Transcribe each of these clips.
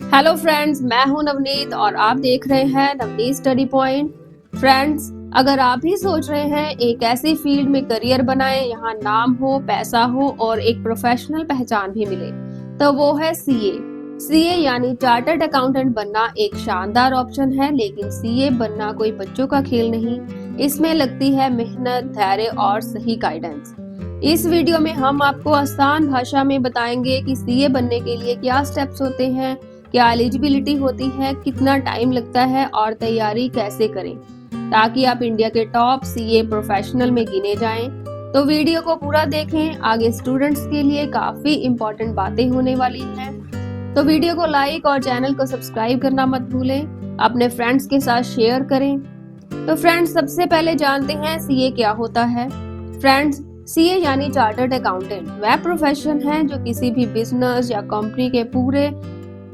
Hello friends, मैं हूं नवनीत और आप देख रहे हैं नवनीत स्टडी पॉइंट। फ्रेंड्स, अगर आप भी सोच रहे हैं एक ऐसी फील्ड में करियर बनाएं यहाँ नाम हो, पैसा हो और एक प्रोफेशनल पहचान भी मिले, तो वो है सीए। सीए यानी चार्टर्ड अकाउंटेंट बनना एक शानदार ऑप्शन है, लेकिन सीए बनना कोई बच्चों का खेल नहीं। इसमें लगती है मेहनत, धैर्य और सही गाइडेंस। इस वीडियो में हम आपको आसान भाषा में बताएंगे कि सीए बनने के लिए क्या स्टेप्स होते हैं, क्या एलिजिबिलिटी होती है, कितना टाइम लगता है और तैयारी कैसे करें ताकि आप इंडिया के टॉप सीए प्रोफेशनल में गिने जाएं। तो वीडियो को पूरा देखें, आगे स्टूडेंट्स के लिए काफी इम्पोर्टेंट बातें होने वाली हैं। तो वीडियो को लाइक और चैनल को सब्सक्राइब करना मत भूलें, अपने फ्रेंड्स के साथ शेयर करें। तो फ्रेंड्स, सबसे पहले जानते हैं सीए क्या होता है। फ्रेंड्स, सीए यानी चार्टर्ड अकाउंटेंट वह प्रोफेशन है जो किसी भी बिजनेस या कंपनी के पूरे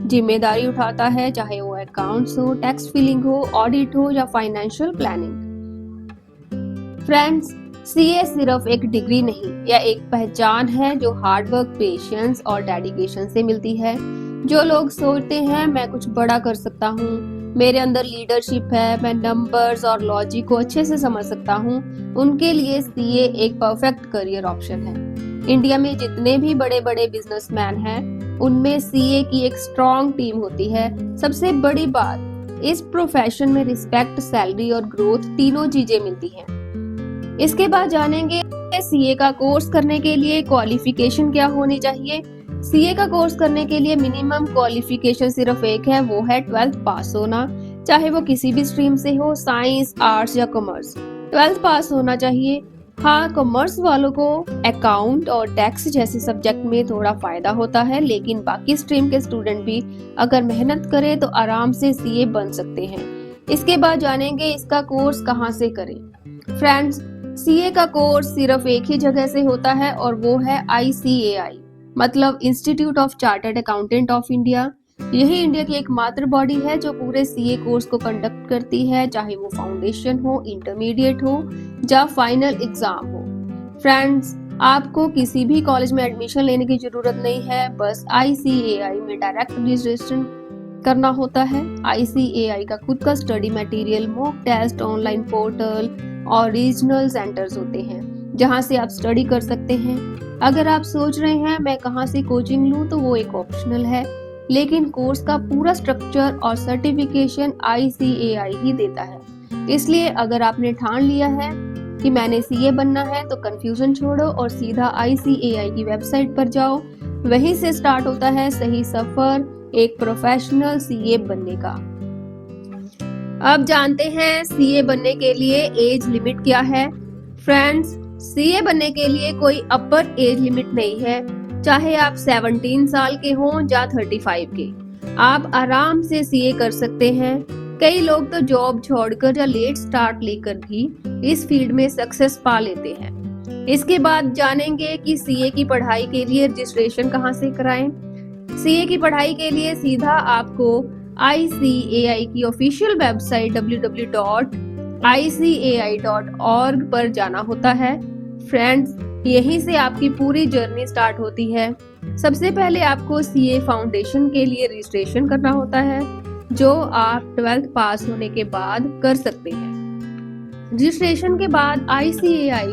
जिम्मेदारी उठाता है, चाहे वो अकाउंट्स हो, टैक्स फिलिंग हो, ऑडिट हो या फाइनेंशियल प्लानिंग। फ्रेंड्स, सीए सिर्फ एक डिग्री नहीं या एक पहचान है जो हार्डवर्क, पेशेंस और डेडिकेशन से मिलती है। जो लोग सोचते हैं मैं कुछ बड़ा कर सकता हूँ, मेरे अंदर लीडरशिप है, मैं नंबर्स और लॉजिक को अच्छे से समझ सकता हूँ, उनके लिए सीए एक परफेक्ट करियर ऑप्शन है। इंडिया में जितने भी बड़े बड़े बिजनेसमैन हैं, उनमें सीए की एक स्ट्रॉन्ग टीम होती है। सबसे बड़ी बात, इस प्रोफेशन में रिस्पेक्ट, सैलरी और ग्रोथ तीनों चीजें मिलती हैं। इसके बाद जानेंगे सीए का कोर्स करने के लिए क्वालिफिकेशन क्या होनी चाहिए। सीए का कोर्स करने के लिए मिनिमम क्वालिफिकेशन सिर्फ एक है, वो है 12th पास होना, चाहे वो किसी भी स्ट्रीम से हो, साइंस, आर्ट्स या कॉमर्स। 12th पास होना चाहिए। हाँ, कॉमर्स वालों को अकाउंट और टैक्स जैसे सब्जेक्ट में थोड़ा फायदा होता है, लेकिन बाकी स्ट्रीम के स्टूडेंट भी अगर मेहनत करें तो आराम से सीए बन सकते हैं। इसके बाद जानेंगे इसका कोर्स कहाँ से करें। फ्रेंड्स, सीए का कोर्स सिर्फ एक ही जगह से होता है और वो है ICAI, मतलब institute of chartered accountant of India. यही इंडिया की एकमात्र बॉडी है जो पूरे सीए कोर्स को कंडक्ट करती है, चाहे वो फाउंडेशन हो, इंटरमीडिएट हो या फाइनल एग्जाम हो। फ्रेंड्स, आपको किसी भी कॉलेज में एडमिशन लेने की जरूरत नहीं है, बस ICAI में डायरेक्ट रजिस्ट्रेशन करना होता है। ICAI का खुद का study material, mock test, online portal और रीजनल सेंटर्स होते हैं जहां से आप स्टडी कर सकते हैं। अगर आप सोच रहे हैं मैं कहां से कोचिंग लूं, तो वो एक ऑप्शनल है, लेकिन कोर्स का पूरा स्ट्रक्चर और सर्टिफिकेशन ICAI ही देता है। इसलिए अगर आपने ठान लिया है कि मैंने सीए बनना है, तो कंफ्यूजन छोड़ो और सीधा ICAI की वेबसाइट पर जाओ। वहीं से स्टार्ट होता है सही सफर एक प्रोफेशनल सीए बनने का। अब जानते हैं सीए बनने के लिए एज लिमिट क्या है। फ्रेंड्स, सीए बनने के लिए कोई अपर एज लिमिट नहीं है, चाहे आप 17 साल के हों या 35 के, आप आराम से सीए कर सकते हैं। कई लोग तो जॉब छोड़कर या लेट स्टार्ट लेकर भी इस फील्ड में सक्सेस पा लेते हैं। इसके बाद जानेंगे कि सीए की पढ़ाई के लिए रजिस्ट्रेशन कहाँ से कराएं। सीए की पढ़ाई के लिए सीधा आपको ICAI की ऑफिशियल वेबसाइट www.icai.org पर जाना होता है। फ्रेंड्स, यहीं से आपकी पूरी जर्नी स्टार्ट होती है। सबसे पहले आपको सीए फाउंडेशन के लिए रजिस्ट्रेशन करना होता है, जो आप 12th पास होने के बाद कर सकते हैं। रजिस्ट्रेशन के बाद ICAI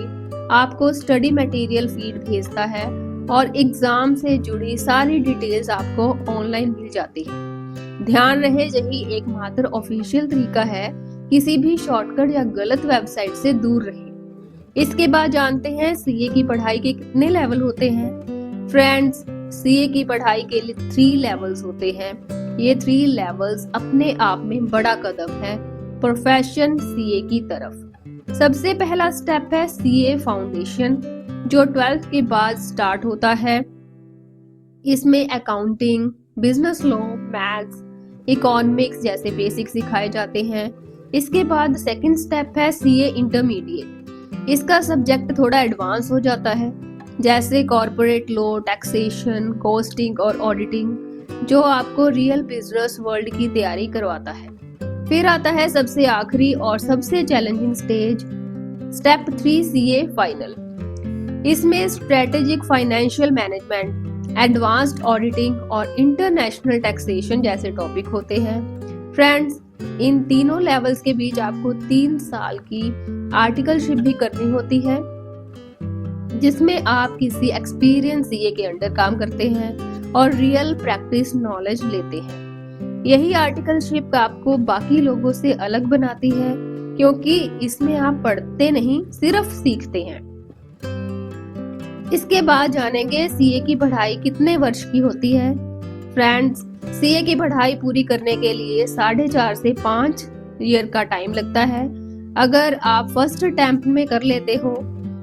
आपको स्टडी मटेरियल फीड भेजता है और एग्जाम से जुड़ी सारी डिटेल्स आपको ऑनलाइन मिल जाती है। ध्यान रहे, यही एकमात्र ऑफिशियल तरीका है, किसी भी शॉर्टकट या गलत वेबसाइट से दूर रहे। इसके बाद जानते हैं सीए की पढ़ाई के कितने लेवल होते हैं। फ्रेंड्स, सीए की पढ़ाई के लिए 3 लेवल्स होते हैं। ये 3 लेवल्स अपने आप में बड़ा कदम है प्रोफेशन सीए की तरफ। सबसे पहला स्टेप है सीए फाउंडेशन, जो 12th के बाद स्टार्ट होता है। इसमें accounting, business law, maths, economics जैसे बेसिक सिखाए जाते हैं। इसके बाद सेकंड स्टेप है सीए इंटरमीडिएट। इसका सब्जेक्ट थोड़ा एडवांस हो जाता है, जैसे कॉर्पोरेट लॉ, टैक्सेशन, कॉस्टिंग और ऑडिटिंग, जो आपको रियल बिजनेस वर्ल्ड की तैयारी करवाता है। फिर आता है सबसे आखिरी और सबसे challenging stage, step 3 CA final. इसमें strategic financial management, advanced auditing और इंटरनेशनल टैक्सेशन जैसे टॉपिक होते हैं। फ्रेंड्स, इन तीनों लेवल्स के बीच आपको 3 साल की आर्टिकलशिप भी करनी होती है, जिसमें आप किसी एक्सपीरियंस सीए के अंडर काम करते हैं और रियल प्रैक्टिस नॉलेज लेते हैं। यही आर्टिकलशिप आपको बाकी लोगों से अलग बनाती है, क्योंकि इसमें आप पढ़ते नहीं, सिर्फ सीखते हैं। इसके बाद जानेंगे सीए की पढ़ाई कितने वर्ष की होती है। फ्रेंड्स, सीए की पढ़ाई पूरी करने के लिए 4.5 से 5 ईयर का टाइम लगता है। अगर आप फर्स्ट अटेम्प्ट में कर लेते हो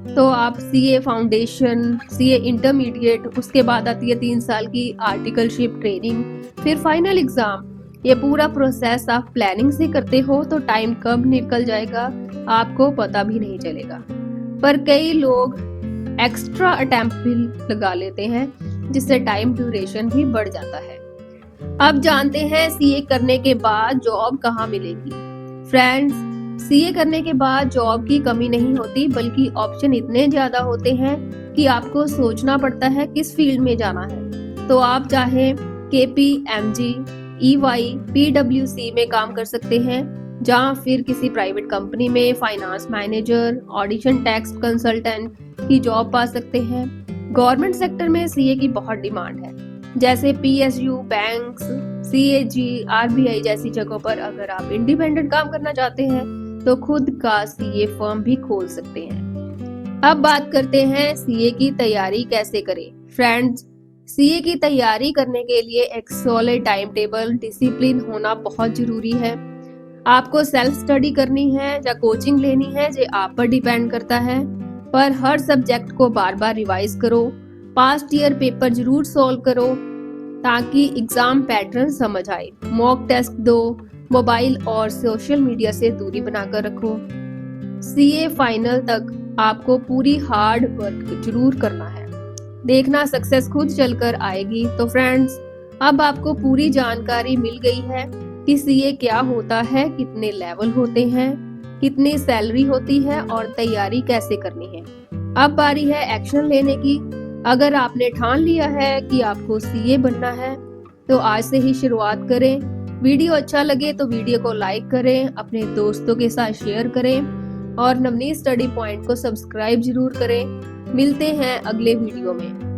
तो आप सीए फाउंडेशन, सीए इंटरमीडिएट, उसके बाद आती है 3 साल की आर्टिकलशिप ट्रेनिंग, फिर फाइनल एग्जाम। ये पूरा प्रोसेस आप प्लानिंग से करते हो तो टाइम कब निकल जाएगा आपको पता भी नहीं चलेगा। पर कई लोग एक्स्ट्रा अटेम्प्ट भी लगा लेते हैं, जिससे टाइम ड्यूरेशन भी बढ़ जाता है। अब जानते हैं सीए करने के बाद जॉब कहाँ मिलेगी। फ्रेंड्स, सीए करने के बाद जॉब की कमी नहीं होती, बल्कि ऑप्शन इतने ज्यादा होते हैं कि आपको सोचना पड़ता है किस फील्ड में जाना है। तो आप चाहे KPMG, EY, PwC में काम कर सकते हैं, जहाँ फिर किसी प्राइवेट कंपनी में finance manager, audition tax consultant की जॉब पा सकते हैं। गवर्नमेंट सेक्टर में सीए की बहुत डिमांड है, जैसे PSU, बैंक्स, CAG, RBI जैसी जगहों पर। अगर आप इंडिपेंडेंट काम करना चाहते हैं तो खुद का सीए फर्म भी खोल सकते हैं। अब बात करते हैं सीए की तैयारी कैसे करें। फ्रेंड्स, सीए की तैयारी करने के लिए एक सॉलिड टाइम टेबल, डिसिप्लिन होना बहुत जरूरी है। आपको सेल्फ स्टडी करनी है या कोचिंग लेनी है, ये आप पर डिपेंड करता है। पर हर सब्जेक्ट को बार बार रिवाइज करो। पास्ट ईयर पेपर जरूर सॉल्व करो ताकि एग्जाम पैटर्न समझ आए। मॉक टेस्ट दो, मोबाइल और सोशल मीडिया से दूरी बनाकर रखो। सीए फाइनल तक आपको पूरी हार्ड वर्क जरूर करना है, देखना सक्सेस खुद चलकर आएगी। तो फ्रेंड्स, अब आपको पूरी जानकारी मिल गई है कि सीए क्या होता है, कितने लेवल होते हैं, कितनी सैलरी होती है और तैयारी कैसे करनी है। अब बारी है एक्शन लेने की। अगर आपने ठान लिया है कि आपको सीए बनना है तो आज से ही शुरुआत करें। वीडियो अच्छा लगे तो वीडियो को लाइक करें, अपने दोस्तों के साथ शेयर करें और नवनीत स्टडी पॉइंट को सब्सक्राइब जरूर करें। मिलते हैं अगले वीडियो में।